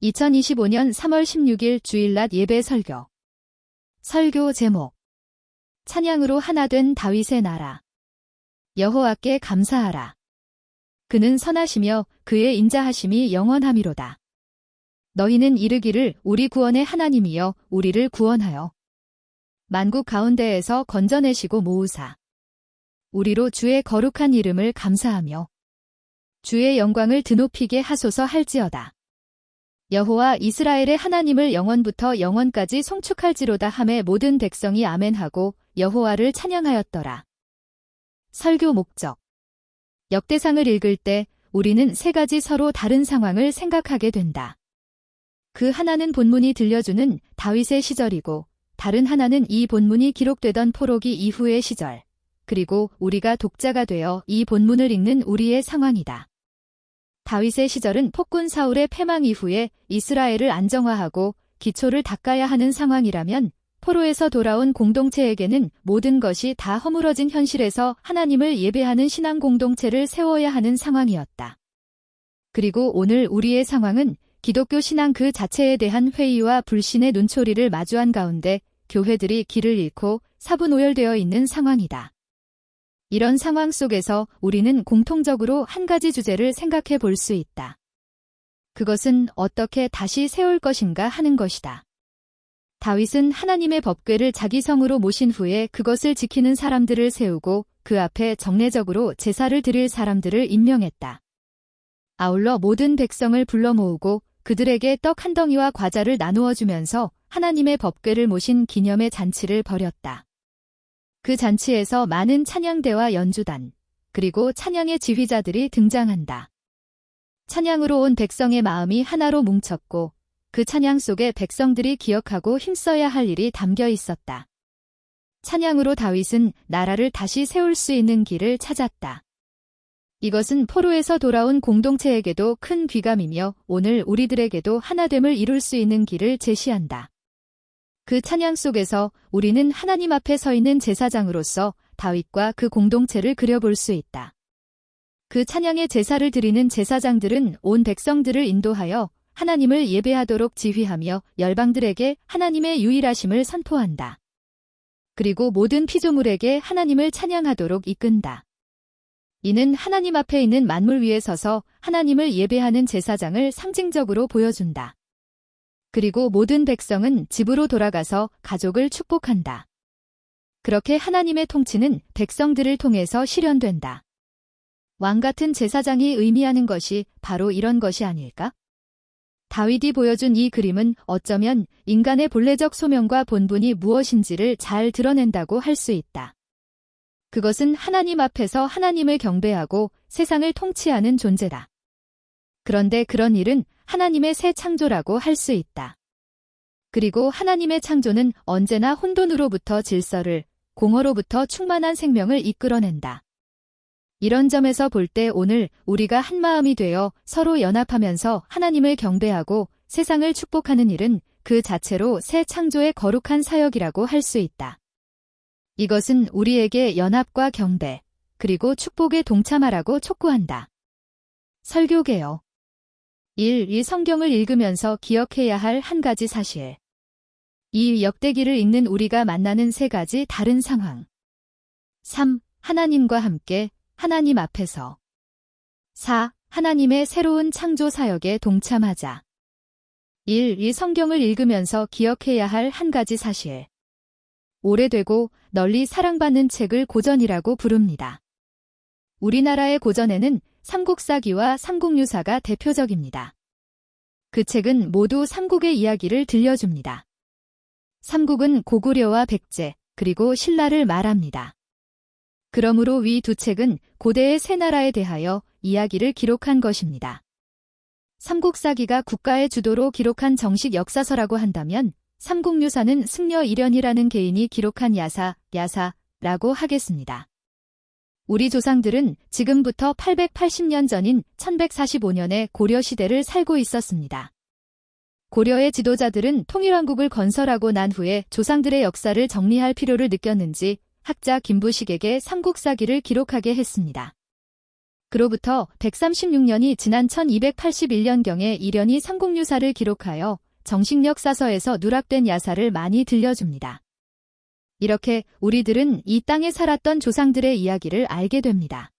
2025년 3월 16일 주일낮 예배 설교. 설교 제목. 찬양으로 하나 된 다윗의 나라. 여호와께 감사하라. 그는 선하시며 그의 인자하심이 영원함이로다. 너희는 이르기를 우리 구원의 하나님이여 우리를 구원하여 만국 가운데에서 건져내시고 모으사 우리로 주의 거룩한 이름을 감사하며 주의 영광을 드높이게 하소서 할지어다. 여호와 이스라엘의 하나님을 영원부터 영원까지 송축할지로다 하매 모든 백성이 아멘하고 여호와를 찬양하였더라. 설교 목적. 역대상을 읽을 때 우리는 세 가지 서로 다른 상황을 생각하게 된다. 그 하나는 본문이 들려주는 다윗의 시절이고 다른 하나는 이 본문이 기록되던 포로기 이후의 시절, 그리고 우리가 독자가 되어 이 본문을 읽는 우리의 상황이다. 다윗의 시절은 폭군 사울의 패망 이후에 이스라엘을 안정화하고 기초를 닦아야 하는 상황이라면 포로에서 돌아온 공동체에게는 모든 것이 다 허물어진 현실에서 하나님을 예배하는 신앙 공동체를 세워야 하는 상황이었다. 그리고 오늘 우리의 상황은 기독교 신앙 그 자체에 대한 회의와 불신의 눈초리를 마주한 가운데 교회들이 길을 잃고 사분오열되어 있는 상황이다. 이런 상황 속에서 우리는 공통적으로 한 가지 주제를 생각해 볼 수 있다. 그것은 어떻게 다시 세울 것인가 하는 것이다. 다윗은 하나님의 법궤를 자기 성으로 모신 후에 그것을 지키는 사람들을 세우고 그 앞에 정례적으로 제사를 드릴 사람들을 임명했다. 아울러 모든 백성을 불러 모으고 그들에게 떡 한 덩이와 과자를 나누어 주면서 하나님의 법궤를 모신 기념의 잔치를 벌였다. 그 잔치에서 많은 찬양대와 연주단, 그리고 찬양의 지휘자들이 등장한다. 찬양으로 온 백성의 마음이 하나로 뭉쳤고 그 찬양 속에 백성들이 기억하고 힘써야 할 일이 담겨 있었다. 찬양으로 다윗은 나라를 다시 세울 수 있는 길을 찾았다. 이것은 포로에서 돌아온 공동체에게도 큰 귀감이며 오늘 우리들에게도 하나됨을 이룰 수 있는 길을 제시한다. 그 찬양 속에서 우리는 하나님 앞에 서 있는 제사장으로서 다윗과 그 공동체를 그려볼 수 있다. 그 찬양의 제사를 드리는 제사장들은 온 백성들을 인도하여 하나님을 예배하도록 지휘하며 열방들에게 하나님의 유일하심을 선포한다. 그리고 모든 피조물에게 하나님을 찬양하도록 이끈다. 이는 하나님 앞에 있는 만물 위에 서서 하나님을 예배하는 제사장을 상징적으로 보여준다. 그리고 모든 백성은 집으로 돌아가서 가족을 축복한다. 그렇게 하나님의 통치는 백성들을 통해서 실현된다. 왕 같은 제사장이 의미하는 것이 바로 이런 것이 아닐까? 다윗이 보여준 이 그림은 어쩌면 인간의 본래적 소명과 본분이 무엇인지를 잘 드러낸다고 할 수 있다. 그것은 하나님 앞에서 하나님을 경배하고 세상을 통치하는 존재다. 그런데 그런 일은 하나님의 새 창조라고 할 수 있다. 그리고 하나님의 창조는 언제나 혼돈으로부터 질서를, 공허로부터 충만한 생명을 이끌어낸다. 이런 점에서 볼 때 오늘 우리가 한 마음이 되어 서로 연합하면서 하나님을 경배하고 세상을 축복하는 일은 그 자체로 새 창조의 거룩한 사역이라고 할 수 있다. 이것은 우리에게 연합과 경배, 그리고 축복에 동참하라고 촉구한다. 설교개요. 1. 이 성경을 읽으면서 기억해야 할 한 가지 사실. 이 역대기를 읽는 우리가 만나는 세 가지 다른 상황. 3. 하나님과 함께, 하나님 앞에서. 4. 하나님의 새로운 창조 사역에 동참하자. 1. 이 성경을 읽으면서 기억해야 할 한 가지 사실. 오래되고 널리 사랑받는 책을 고전이라고 부릅니다. 우리나라의 고전에는 삼국사기와 삼국유사가 대표적입니다. 그 책은 모두 삼국의 이야기를 들려줍니다. 삼국은 고구려와 백제, 그리고 신라를 말합니다. 그러므로 위 두 책은 고대의 세 나라에 대하여 이야기를 기록한 것입니다. 삼국사기가 국가의 주도로 기록한 정식 역사서라고 한다면 삼국유사는 승려 이련이라는 개인이 기록한 야사라고 하겠습니다. 우리 조상들은 지금부터 880년 전인 1145년의 고려 시대를 살고 있었습니다. 고려의 지도자들은 통일왕국을 건설하고 난 후에 조상들의 역사를 정리할 필요를 느꼈는지 학자 김부식에게 삼국사기를 기록하게 했습니다. 그로부터 136년이 지난 1281년경에 이련이 삼국유사를 기록하여 정식역사서에서 누락된 야사를 많이 들려줍니다. 이렇게 우리들은 이 땅에 살았던 조상들의 이야기를 알게 됩니다.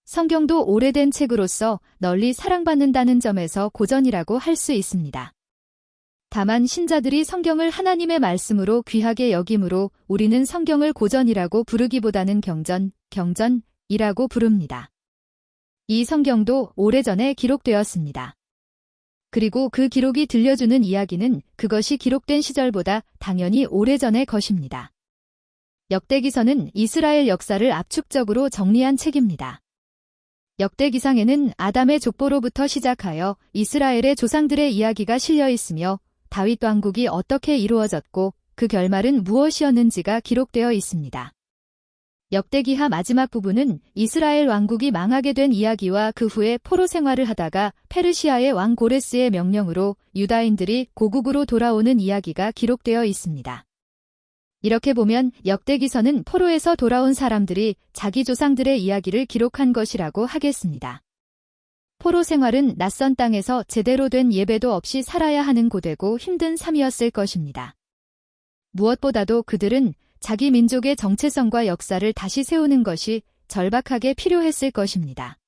성경도 오래된 책으로서 널리 사랑받는다는 점에서 고전이라고 할 수 있습니다. 다만 신자들이 성경을 하나님의 말씀으로 귀하게 여김으로 우리는 성경을 고전이라고 부르기보다는 경전이라고 부릅니다. 이 성경도 오래전에 기록되었습니다. 그리고 그 기록이 들려주는 이야기는 그것이 기록된 시절보다 당연히 오래전의 것입니다. 역대기서는 이스라엘 역사를 압축적으로 정리한 책입니다. 역대기상에는 아담의 족보로부터 시작하여 이스라엘의 조상들의 이야기가 실려 있으며 다윗 왕국이 어떻게 이루어졌고 그 결말은 무엇이었는지가 기록되어 있습니다. 역대기하 마지막 부분은 이스라엘 왕국이 망하게 된 이야기와 그 후에 포로 생활을 하다가 페르시아의 왕 고레스의 명령으로 유다인들이 고국으로 돌아오는 이야기가 기록되어 있습니다. 이렇게 보면 역대기서는 포로에서 돌아온 사람들이 자기 조상들의 이야기를 기록한 것이라고 하겠습니다. 포로 생활은 낯선 땅에서 제대로 된 예배도 없이 살아야 하는 고되고 힘든 삶이었을 것입니다. 무엇보다도 그들은 자기 민족의 정체성과 역사를 다시 세우는 것이 절박하게 필요했을 것입니다.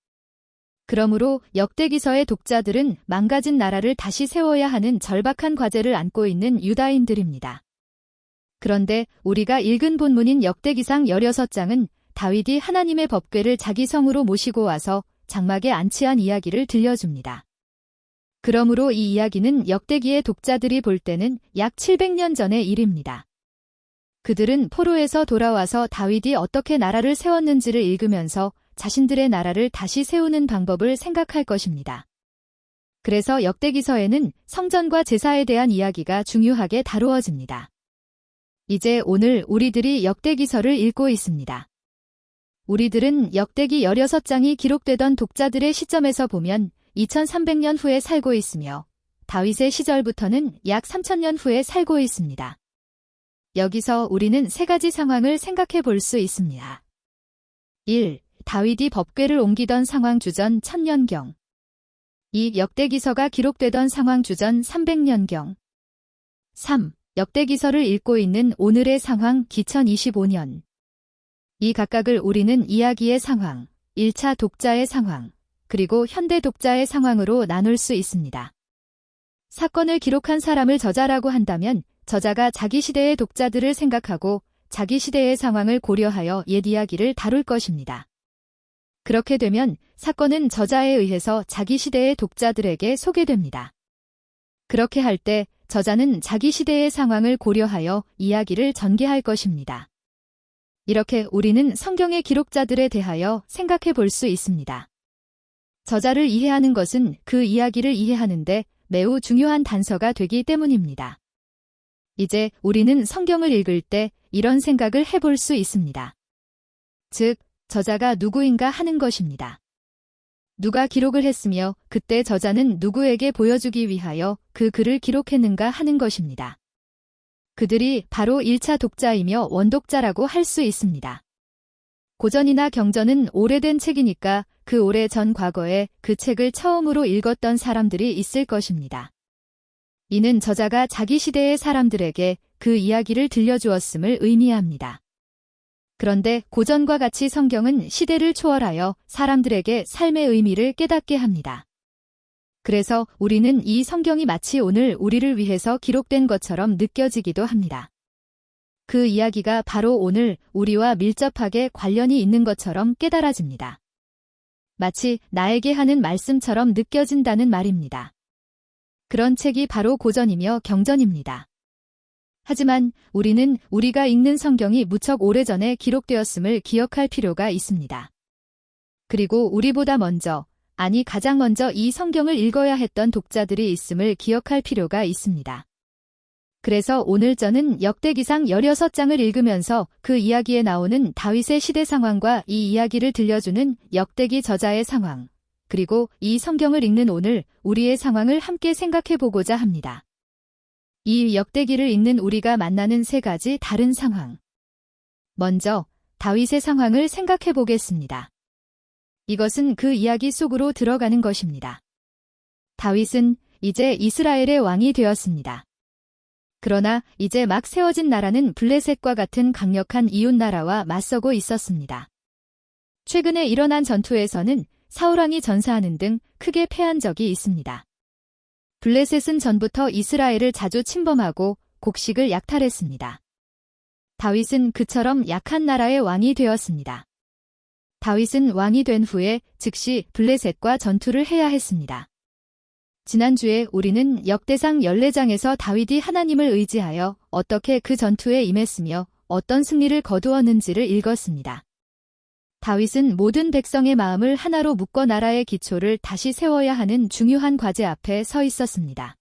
그러므로 역대기서의 독자들은 망가진 나라를 다시 세워야 하는 절박한 과제를 안고 있는 유다인들입니다. 그런데 우리가 읽은 본문인 역대기상 16장은 다윗이 하나님의 법궤를 자기 성으로 모시고 와서 장막에 안치한 이야기를 들려줍니다. 그러므로 이 이야기는 역대기의 독자들이 볼 때는 약 700년 전의 일입니다. 그들은 포로에서 돌아와서 다윗이 어떻게 나라를 세웠는지를 읽으면서 자신들의 나라를 다시 세우는 방법을 생각할 것입니다. 그래서 역대기서에는 성전과 제사에 대한 이야기가 중요하게 다루어집니다. 이제 오늘 우리들이 역대기서를 읽고 있습니다. 우리들은 역대기 16장이 기록되던 독자들의 시점에서 보면 2300년 후에 살고 있으며 다윗의 시절부터는 약 3000년 후에 살고 있습니다. 여기서 우리는 세 가지 상황을 생각해 볼 수 있습니다. 1. 다윗이 법궤를 옮기던 상황 주전 1000년경. 2. 역대기서가 기록되던 상황 주전 300년경. 3. 역대기서를 읽고 있는 오늘의 상황 기천 25년. 이 각각을 우리는 이야기의 상황, 1차 독자의 상황, 그리고 현대 독자의 상황으로 나눌 수 있습니다. 사건을 기록한 사람을 저자라고 한다면 저자가 자기 시대의 독자들을 생각하고 자기 시대의 상황을 고려하여 옛 이야기를 다룰 것입니다. 그렇게 되면 사건은 저자에 의해서 자기 시대의 독자들에게 소개됩니다. 그렇게 할 때 저자는 자기 시대의 상황을 고려하여 이야기를 전개할 것입니다. 이렇게 우리는 성경의 기록자들에 대하여 생각해 볼 수 있습니다. 저자를 이해하는 것은 그 이야기를 이해하는데 매우 중요한 단서가 되기 때문입니다. 이제 우리는 성경을 읽을 때 이런 생각을 해볼 수 있습니다. 즉, 저자가 누구인가 하는 것입니다. 누가 기록을 했으며 그때 저자는 누구에게 보여주기 위하여 그 글을 기록했는가 하는 것입니다. 그들이 바로 1차 독자이며 원독자라고 할 수 있습니다. 고전이나 경전은 오래된 책이니까 그 오래전 과거에 그 책을 처음으로 읽었던 사람들이 있을 것입니다. 이는 저자가 자기 시대의 사람들에게 그 이야기를 들려주었음을 의미합니다. 그런데 고전과 같이 성경은 시대를 초월하여 사람들에게 삶의 의미를 깨닫게 합니다. 그래서 우리는 이 성경이 마치 오늘 우리를 위해서 기록된 것처럼 느껴지기도 합니다. 그 이야기가 바로 오늘 우리와 밀접하게 관련이 있는 것처럼 깨달아집니다. 마치 나에게 하는 말씀처럼 느껴진다는 말입니다. 그런 책이 바로 고전이며 경전입니다. 하지만 우리는 우리가 읽는 성경이 무척 오래전에 기록되었음을 기억할 필요가 있습니다. 그리고 우리보다 먼저, 아니 가장 먼저 이 성경을 읽어야 했던 독자들이 있음을 기억할 필요가 있습니다. 그래서 오늘 저는 역대기상 16장을 읽으면서 그 이야기에 나오는 다윗의 시대 상황과 이 이야기를 들려주는 역대기 저자의 상황, 그리고 이 성경을 읽는 오늘 우리의 상황을 함께 생각해 보고자 합니다. 이 역대기를 읽는 우리가 만나는 세 가지 다른 상황. 먼저 다윗의 상황을 생각해 보겠습니다. 이것은 그 이야기 속으로 들어가는 것입니다. 다윗은 이제 이스라엘의 왕이 되었습니다. 그러나 이제 막 세워진 나라는 블레셋과 같은 강력한 이웃나라와 맞서고 있었습니다. 최근에 일어난 전투에서는 사울왕이 전사하는 등 크게 패한 적이 있습니다. 블레셋은 전부터 이스라엘을 자주 침범하고 곡식을 약탈했습니다. 다윗은 그처럼 약한 나라의 왕이 되었습니다. 다윗은 왕이 된 후에 즉시 블레셋과 전투를 해야 했습니다. 지난주에 우리는 역대상 14장에서 다윗이 하나님을 의지하여 어떻게 그 전투에 임했으며 어떤 승리를 거두었는지를 읽었습니다. 다윗은 모든 백성의 마음을 하나로 묶어 나라의 기초를 다시 세워야 하는 중요한 과제 앞에 서 있었습니다.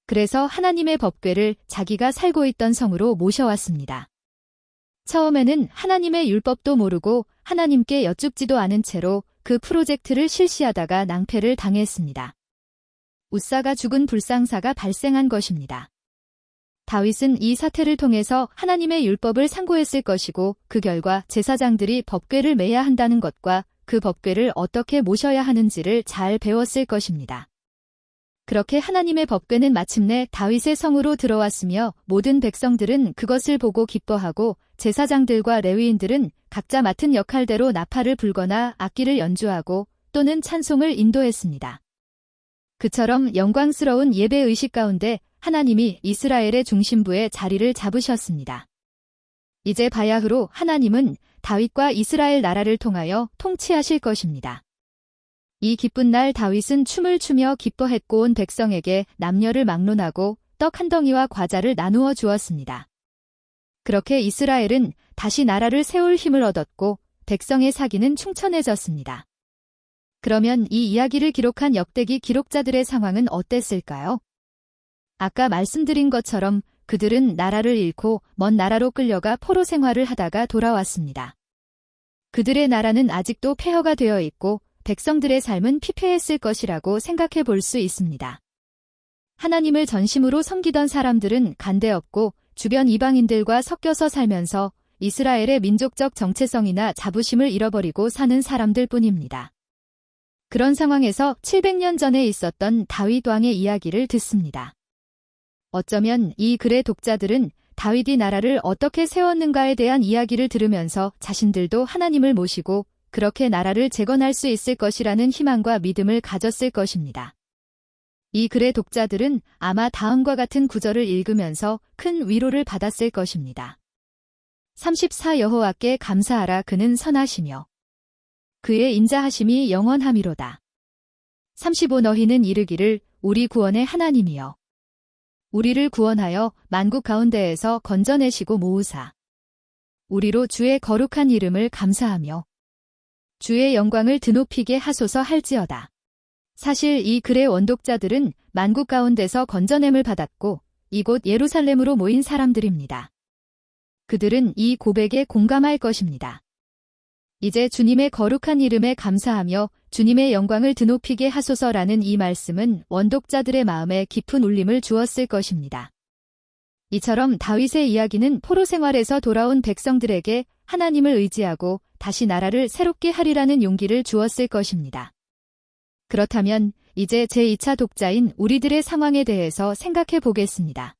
그래서 하나님의 법궤를 자기가 살고 있던 성으로 모셔왔습니다. 처음에는 하나님의 율법도 모르고 하나님께 여쭙지도 않은 채로 그 프로젝트를 실시하다가 낭패를 당했습니다. 웃사가 죽은 불상사가 발생한 것입니다. 다윗은 이 사태를 통해서 하나님의 율법을 상고했을 것이고 그 결과 제사장들이 법궤를 매야 한다는 것과 그 법궤를 어떻게 모셔야 하는지를 잘 배웠을 것입니다. 그렇게 하나님의 법궤는 마침내 다윗의 성으로 들어왔으며 모든 백성들은 그것을 보고 기뻐하고 제사장들과 레위인들은 각자 맡은 역할대로 나팔을 불거나 악기를 연주하고 또는 찬송을 인도했습니다. 그처럼 영광스러운 예배 의식 가운데 하나님이 이스라엘의 중심부에 자리를 잡으셨습니다. 이제 바야흐로 하나님은 다윗과 이스라엘 나라를 통하여 통치하실 것입니다. 이 기쁜 날 다윗은 춤을 추며 기뻐했고 온 백성에게 남녀를 막론하고 떡 한 덩이와 과자를 나누어 주었습니다. 그렇게 이스라엘은 다시 나라를 세울 힘을 얻었고 백성의 사기는 충천해졌습니다. 그러면 이 이야기를 기록한 역대기 기록자들의 상황은 어땠을까요? 아까 말씀드린 것처럼 그들은 나라를 잃고 먼 나라로 끌려가 포로 생활을 하다가 돌아왔습니다. 그들의 나라는 아직도 폐허가 되어 있고 백성들의 삶은 피폐했을 것이라고 생각해 볼 수 있습니다. 하나님을 전심으로 섬기던 사람들은 간대없고 주변 이방인들과 섞여서 살면서 이스라엘의 민족적 정체성이나 자부심을 잃어버리고 사는 사람들 뿐입니다. 그런 상황에서 700년 전에 있었던 다윗 왕의 이야기를 듣습니다. 어쩌면 이 글의 독자들은 다윗이 나라를 어떻게 세웠는가에 대한 이야기를 들으면서 자신들도 하나님을 모시고 그렇게 나라를 재건할 수 있을 것이라는 희망과 믿음을 가졌을 것입니다. 이 글의 독자들은 아마 다음과 같은 구절을 읽으면서 큰 위로를 받았을 것입니다. 34 여호와께 감사하라 그는 선하시며 그의 인자하심이 영원함이로다. 35 너희는 이르기를 우리 구원의 하나님이여 우리를 구원하여 만국 가운데에서 건져내시고 모으사 우리로 주의 거룩한 이름을 감사하며 주의 영광을 드높이게 하소서 할지어다. 사실 이 글의 원독자들은 만국 가운데서 건져냄을 받았고 이곳 예루살렘으로 모인 사람들입니다. 그들은 이 고백에 공감할 것입니다. 이제 주님의 거룩한 이름에 감사하며 주님의 영광을 드높이게 하소서라는 이 말씀은 원독자들의 마음에 깊은 울림을 주었을 것입니다. 이처럼 다윗의 이야기는 포로 생활에서 돌아온 백성들에게 하나님을 의지하고 다시 나라를 새롭게 하리라는 용기를 주었을 것입니다. 그렇다면 이제 제2차 독자인 우리들의 상황에 대해서 생각해 보겠습니다.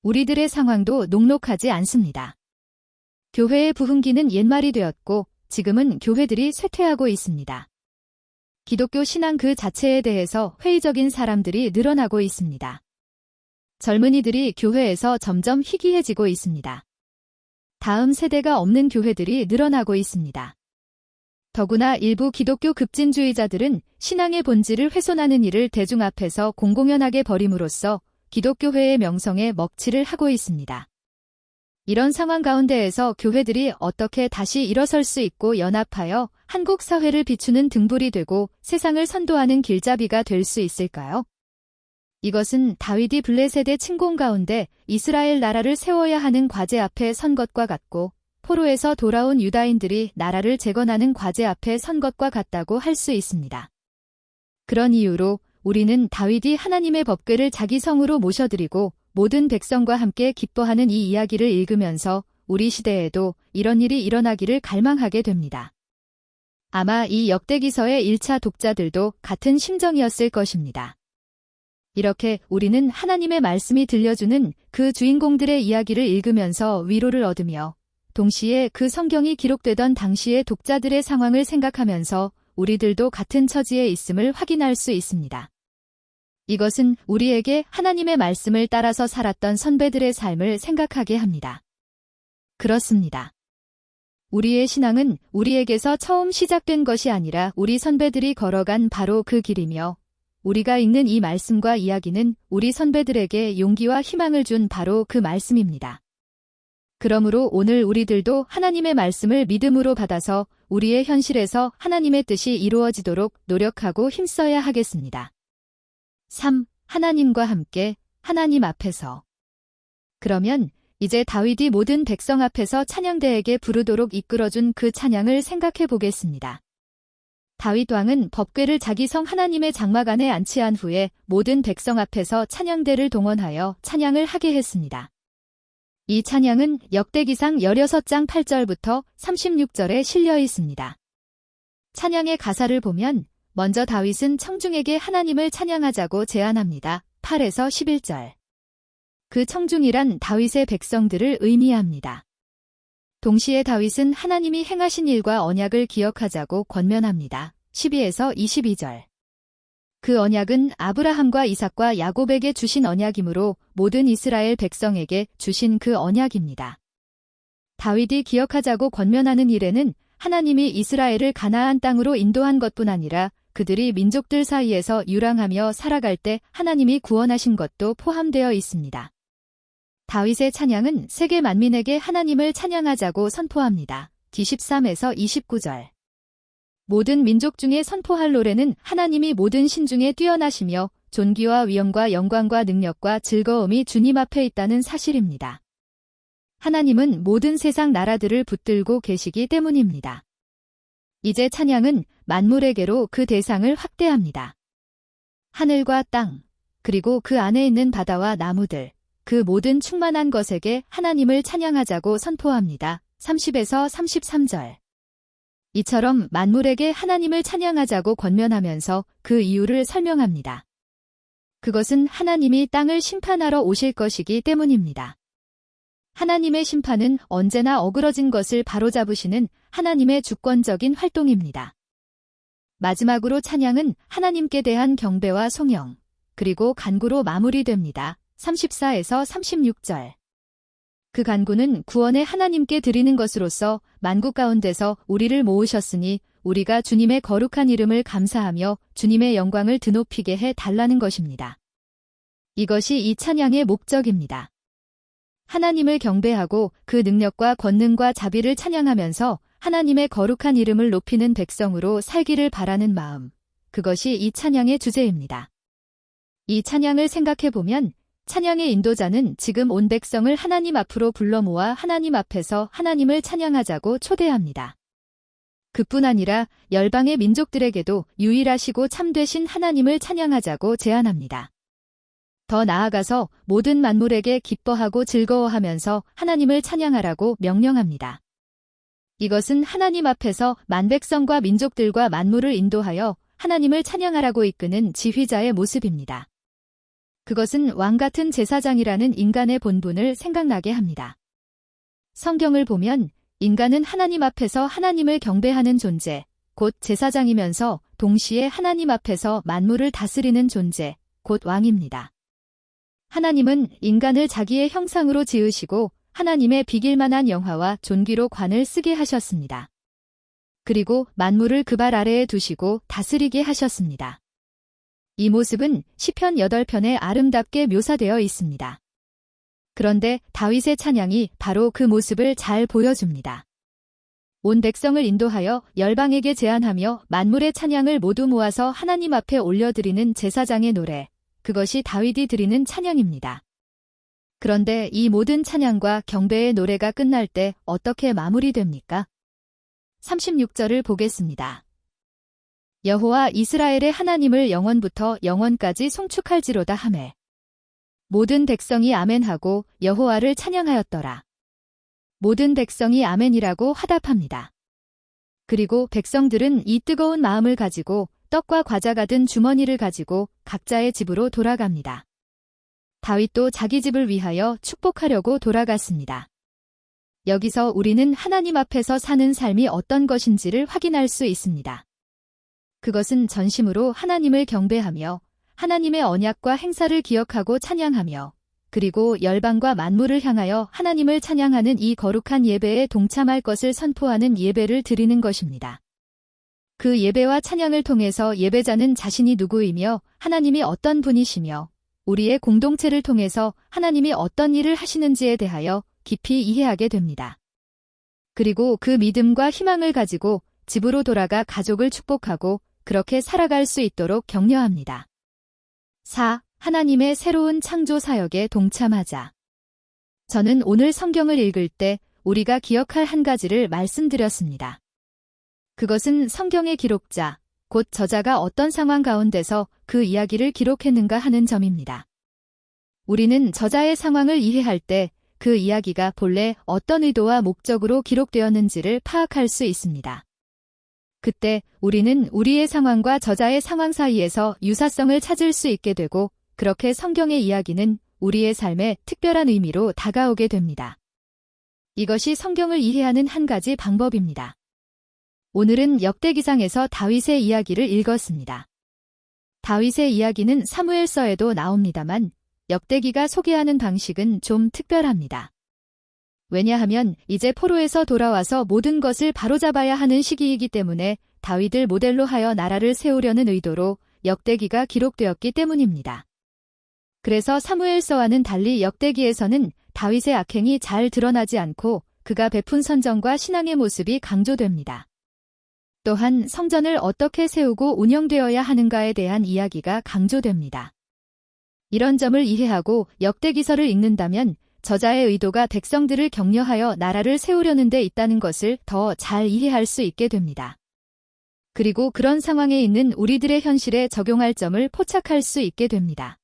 우리들의 상황도 녹록하지 않습니다. 교회의 부흥기는 옛말이 되었고 지금은 교회들이 쇠퇴하고 있습니다. 기독교 신앙 그 자체에 대해서 회의적인 사람들이 늘어나고 있습니다. 젊은이들이 교회에서 점점 희귀해지고 있습니다. 다음 세대가 없는 교회들이 늘어나고 있습니다. 더구나 일부 기독교 급진주의자들은 신앙의 본질을 훼손하는 일을 대중 앞에서 공공연하게 벌임으로써 기독교회의 명성에 먹칠을 하고 있습니다. 이런 상황 가운데에서 교회들이 어떻게 다시 일어설 수 있고 연합하여 한국 사회를 비추는 등불이 되고 세상을 선도하는 길잡이가 될 수 있을까요? 이것은 다윗이 블레셋의 침공 가운데 이스라엘 나라를 세워야 하는 과제 앞에 선 것과 같고 포로에서 돌아온 유다인들이 나라를 재건하는 과제 앞에 선 것과 같다고 할 수 있습니다. 그런 이유로 우리는 다윗이 하나님의 법궤를 자기 성으로 모셔드리고 모든 백성과 함께 기뻐하는 이 이야기를 읽으면서 우리 시대에도 이런 일이 일어나기를 갈망하게 됩니다. 아마 이 역대기서의 1차 독자들도 같은 심정이었을 것입니다. 이렇게 우리는 하나님의 말씀이 들려주는 그 주인공들의 이야기를 읽으면서 위로를 얻으며 동시에 그 성경이 기록되던 당시의 독자들의 상황을 생각하면서 우리들도 같은 처지에 있음을 확인할 수 있습니다. 이것은 우리에게 하나님의 말씀을 따라서 살았던 선배들의 삶을 생각하게 합니다. 그렇습니다. 우리의 신앙은 우리에게서 처음 시작된 것이 아니라 우리 선배들이 걸어간 바로 그 길이며 우리가 읽는 이 말씀과 이야기는 우리 선배들에게 용기와 희망을 준 바로 그 말씀입니다. 그러므로 오늘 우리들도 하나님의 말씀을 믿음으로 받아서 우리의 현실에서 하나님의 뜻이 이루어지도록 노력하고 힘써야 하겠습니다. 3. 하나님과 함께 하나님 앞에서. 그러면 이제 다윗이 모든 백성 앞에서 찬양대에게 부르도록 이끌어준 그 찬양을 생각해 보겠습니다. 다윗 왕은 법궤를 자기 성 하나님의 장막 안에 안치한 후에 모든 백성 앞에서 찬양대를 동원하여 찬양을 하게 했습니다. 이 찬양은 역대기상 16장 8절부터 36절에 실려 있습니다. 찬양의 가사를 보면 먼저 다윗은 청중에게 하나님을 찬양하자고 제안합니다. 8에서 11절. 그 청중이란 다윗의 백성들을 의미합니다. 동시에 다윗은 하나님이 행하신 일과 언약을 기억하자고 권면합니다. 12에서 22절. 그 언약은 아브라함과 이삭과 야곱에게 주신 언약이므로 모든 이스라엘 백성에게 주신 그 언약입니다. 다윗이 기억하자고 권면하는 일에는 하나님이 이스라엘을 가나안 땅으로 인도한 것뿐 아니라 그들이 민족들 사이에서 유랑하며 살아갈 때 하나님이 구원하신 것도 포함되어 있습니다. 다윗의 찬양은 세계 만민에게 하나님을 찬양하자고 선포합니다. D13에서 29절. 모든 민족 중에 선포할 노래는 하나님이 모든 신 중에 뛰어나시며 존귀와 위엄과 영광과 능력과 즐거움이 주님 앞에 있다는 사실입니다. 하나님은 모든 세상 나라들을 붙들고 계시기 때문입니다. 이제 찬양은 만물에게로 그 대상을 확대합니다. 하늘과 땅, 그리고 그 안에 있는 바다와 나무들, 그 모든 충만한 것에게 하나님을 찬양하자고 선포합니다. 30에서 33절. 이처럼 만물에게 하나님을 찬양하자고 권면하면서 그 이유를 설명합니다. 그것은 하나님이 땅을 심판하러 오실 것이기 때문입니다. 하나님의 심판은 언제나 어그러진 것을 바로잡으시는 하나님의 주권적인 활동입니다. 마지막으로 찬양은 하나님께 대한 경배와 송영, 그리고 간구로 마무리됩니다. 34에서 36절. 그 간구는 구원의 하나님께 드리는 것으로서 만국 가운데서 우리를 모으셨으니 우리가 주님의 거룩한 이름을 감사하며 주님의 영광을 드높이게 해 달라는 것입니다. 이것이 이 찬양의 목적입니다. 하나님을 경배하고 그 능력과 권능과 자비를 찬양하면서 하나님의 거룩한 이름을 높이는 백성으로 살기를 바라는 마음, 그것이 이 찬양의 주제입니다. 이 찬양을 생각해보면 찬양의 인도자는 지금 온 백성을 하나님 앞으로 불러 모아 하나님 앞에서 하나님을 찬양하자고 초대합니다. 그뿐 아니라 열방의 민족들에게도 유일하시고 참되신 하나님을 찬양하자고 제안합니다. 더 나아가서 모든 만물에게 기뻐하고 즐거워하면서 하나님을 찬양하라고 명령합니다. 이것은 하나님 앞에서 만백성과 민족들과 만물을 인도하여 하나님을 찬양하라고 이끄는 지휘자의 모습입니다. 그것은 왕같은 제사장이라는 인간의 본분을 생각나게 합니다. 성경을 보면 인간은 하나님 앞에서 하나님을 경배하는 존재, 곧 제사장이면서 동시에 하나님 앞에서 만물을 다스리는 존재, 곧 왕입니다. 하나님은 인간을 자기의 형상으로 지으시고 하나님의 비길만한 영화와 존귀로 관을 쓰게 하셨습니다. 그리고 만물을 그 발 아래에 두시고 다스리게 하셨습니다. 이 모습은 시편 8편에 아름답게 묘사되어 있습니다. 그런데 다윗의 찬양이 바로 그 모습을 잘 보여줍니다. 온 백성을 인도하여 열방에게 제안하며 만물의 찬양을 모두 모아서 하나님 앞에 올려드리는 제사장의 노래, 그것이 다윗이 드리는 찬양입니다. 그런데 이 모든 찬양과 경배의 노래가 끝날 때 어떻게 마무리됩니까? 36절을 보겠습니다. 여호와 이스라엘의 하나님을 영원부터 영원까지 송축할지로다 하매 모든 백성이 아멘하고 여호와를 찬양하였더라. 모든 백성이 아멘이라고 화답합니다. 그리고 백성들은 이 뜨거운 마음을 가지고 떡과 과자가 든 주머니를 가지고 각자의 집으로 돌아갑니다. 다윗도 자기 집을 위하여 축복하려고 돌아갔습니다. 여기서 우리는 하나님 앞에서 사는 삶이 어떤 것인지를 확인할 수 있습니다. 그것은 전심으로 하나님을 경배하며 하나님의 언약과 행사를 기억하고 찬양하며 그리고 열방과 만물을 향하여 하나님을 찬양하는 이 거룩한 예배에 동참할 것을 선포하는 예배를 드리는 것입니다. 그 예배와 찬양을 통해서 예배자는 자신이 누구이며 하나님이 어떤 분이시며 우리의 공동체를 통해서 하나님이 어떤 일을 하시는지에 대하여 깊이 이해하게 됩니다. 그리고 그 믿음과 희망을 가지고 집으로 돌아가 가족을 축복하고 그렇게 살아갈 수 있도록 격려합니다. 4. 하나님의 새로운 창조 사역에 동참하자. 저는 오늘 성경을 읽을 때 우리가 기억할 한 가지를 말씀드렸습니다. 그것은 성경의 기록자, 곧 저자가 어떤 상황 가운데서 그 이야기를 기록했는가 하는 점입니다. 우리는 저자의 상황을 이해할 때 그 이야기가 본래 어떤 의도와 목적으로 기록되었는지를 파악할 수 있습니다. 그때 우리는 우리의 상황과 저자의 상황 사이에서 유사성을 찾을 수 있게 되고 그렇게 성경의 이야기는 우리의 삶에 특별한 의미로 다가오게 됩니다. 이것이 성경을 이해하는 한 가지 방법입니다. 오늘은 역대기상에서 다윗의 이야기를 읽었습니다. 다윗의 이야기는 사무엘서에도 나옵니다만 역대기가 소개하는 방식은 좀 특별합니다. 왜냐하면 이제 포로에서 돌아와서 모든 것을 바로잡아야 하는 시기이기 때문에 다윗을 모델로 하여 나라를 세우려는 의도로 역대기가 기록되었기 때문입니다. 그래서 사무엘서와는 달리 역대기에서는 다윗의 악행이 잘 드러나지 않고 그가 베푼 선정과 신앙의 모습이 강조됩니다. 또한 성전을 어떻게 세우고 운영되어야 하는가에 대한 이야기가 강조됩니다. 이런 점을 이해하고 역대기서를 읽는다면 저자의 의도가 백성들을 격려하여 나라를 세우려는 데 있다는 것을 더 잘 이해할 수 있게 됩니다. 그리고 그런 상황에 있는 우리들의 현실에 적용할 점을 포착할 수 있게 됩니다.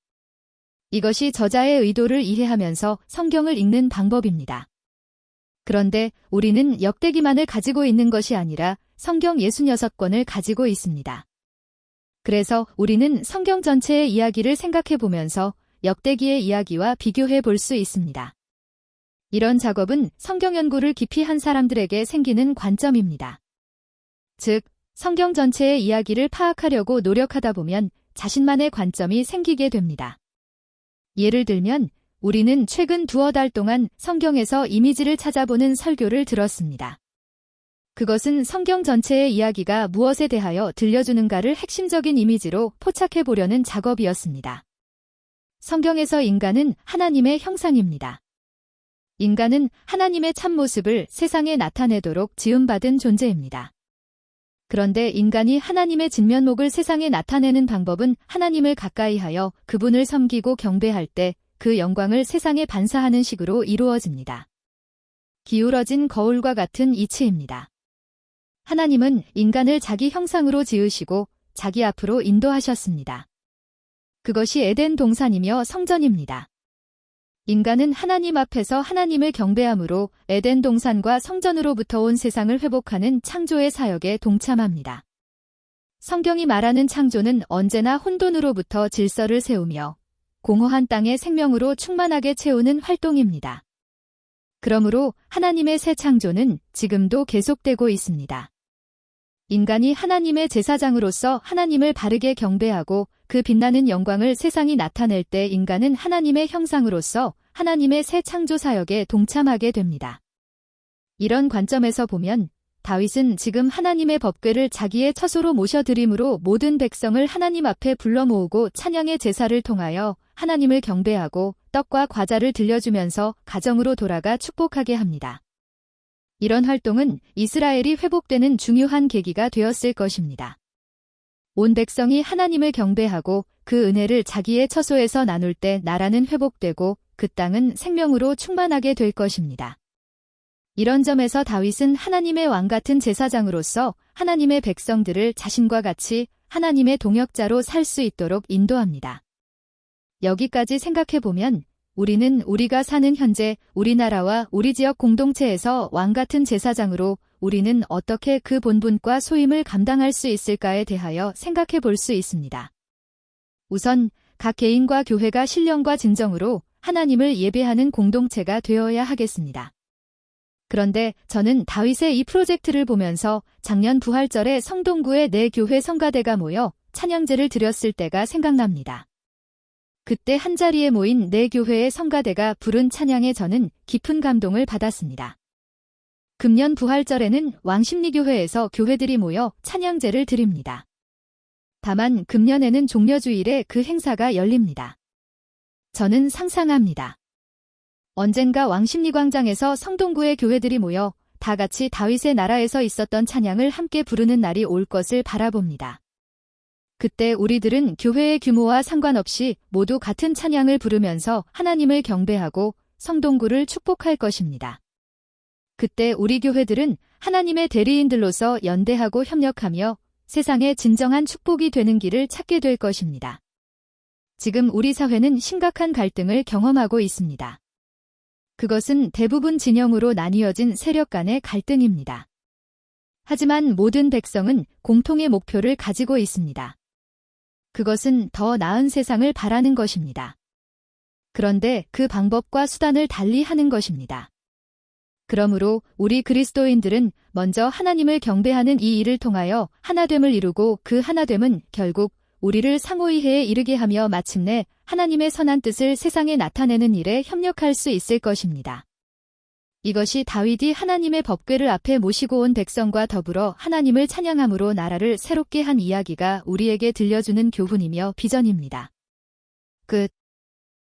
이것이 저자의 의도를 이해하면서 성경을 읽는 방법입니다. 그런데 우리는 역대기만을 가지고 있는 것이 아니라 성경 66권을 가지고 있습니다. 그래서 우리는 성경 전체의 이야기를 생각해 보면서 역대기의 이야기와 비교해 볼 수 있습니다. 이런 작업은 성경 연구를 깊이 한 사람들에게 생기는 관점입니다. 즉, 성경 전체의 이야기를 파악하려고 노력하다 보면 자신만의 관점이 생기게 됩니다. 예를 들면 우리는 최근 두어 달 동안 성경에서 이미지를 찾아보는 설교를 들었습니다. 그것은 성경 전체의 이야기가 무엇에 대하여 들려주는가를 핵심적인 이미지로 포착해 보려는 작업이었습니다. 성경에서 인간은 하나님의 형상입니다. 인간은 하나님의 참모습을 세상에 나타내도록 지음받은 존재입니다. 그런데 인간이 하나님의 진면목을 세상에 나타내는 방법은 하나님을 가까이하여 그분을 섬기고 경배할 때 그 영광을 세상에 반사하는 식으로 이루어집니다. 기울어진 거울과 같은 이치입니다. 하나님은 인간을 자기 형상으로 지으시고 자기 앞으로 인도하셨습니다. 그것이 에덴 동산이며 성전입니다. 인간은 하나님 앞에서 하나님을 경배함으로 에덴 동산과 성전으로부터 온 세상을 회복하는 창조의 사역에 동참합니다. 성경이 말하는 창조는 언제나 혼돈으로부터 질서를 세우며 공허한 땅의 생명으로 충만하게 채우는 활동입니다. 그러므로 하나님의 새 창조는 지금도 계속되고 있습니다. 인간이 하나님의 제사장으로서 하나님을 바르게 경배하고 그 빛나는 영광을 세상이 나타낼 때 인간은 하나님의 형상으로서 하나님의 새 창조 사역에 동참하게 됩니다. 이런 관점에서 보면 다윗은 지금 하나님의 법궤를 자기의 처소로 모셔드림으로 모든 백성을 하나님 앞에 불러 모으고 찬양의 제사를 통하여 하나님을 경배하고 떡과 과자를 들려주면서 가정으로 돌아가 축복하게 합니다. 이런 활동은 이스라엘이 회복되는 중요한 계기가 되었을 것입니다. 온 백성이 하나님을 경배하고 그 은혜를 자기의 처소에서 나눌 때 나라는 회복되고 그 땅은 생명으로 충만하게 될 것입니다. 이런 점에서 다윗은 하나님의 왕 같은 제사장으로서 하나님의 백성들을 자신과 같이 하나님의 동역자로 살 수 있도록 인도합니다. 여기까지 생각해보면 우리는 우리가 사는 현재 우리나라와 우리 지역 공동체에서 왕 같은 제사장으로 우리는 어떻게 그 본분과 소임을 감당할 수 있을까에 대하여 생각해 볼 수 있습니다. 우선 각 개인과 교회가 신령과 진정으로 하나님을 예배하는 공동체가 되어야 하겠습니다. 그런데 저는 다윗의 이 프로젝트를 보면서 작년 부활절에 성동구의 내 교회 성가대가 모여 찬양제를 드렸을 때가 생각납니다. 그때 한자리에 모인 내 교회의 성가대가 부른 찬양에 저는 깊은 감동을 받았습니다. 금년 부활절에는 왕십리교회에서 교회들이 모여 찬양제를 드립니다. 다만 금년에는 종려주일에 그 행사가 열립니다. 저는 상상합니다. 언젠가 왕십리광장에서 성동구의 교회들이 모여 다 같이 다윗의 나라에서 있었던 찬양을 함께 부르는 날이 올 것을 바라봅니다. 그때 우리들은 교회의 규모와 상관없이 모두 같은 찬양을 부르면서 하나님을 경배하고 성동구를 축복할 것입니다. 그때 우리 교회들은 하나님의 대리인들로서 연대하고 협력하며 세상의 진정한 축복이 되는 길을 찾게 될 것입니다. 지금 우리 사회는 심각한 갈등을 경험하고 있습니다. 그것은 대부분 진영으로 나뉘어진 세력 간의 갈등입니다. 하지만 모든 백성은 공통의 목표를 가지고 있습니다. 그것은 더 나은 세상을 바라는 것입니다. 그런데 그 방법과 수단을 달리 하는 것입니다. 그러므로 우리 그리스도인들은 먼저 하나님을 경배하는 이 일을 통하여 하나됨을 이루고 그 하나됨은 결국 우리를 상호이해에 이르게 하며 마침내 하나님의 선한 뜻을 세상에 나타내는 일에 협력할 수 있을 것입니다. 이것이 다윗이 하나님의 법궤를 앞에 모시고 온 백성과 더불어 하나님을 찬양함으로 나라를 새롭게 한 이야기가 우리에게 들려주는 교훈이며 비전입니다. 끝.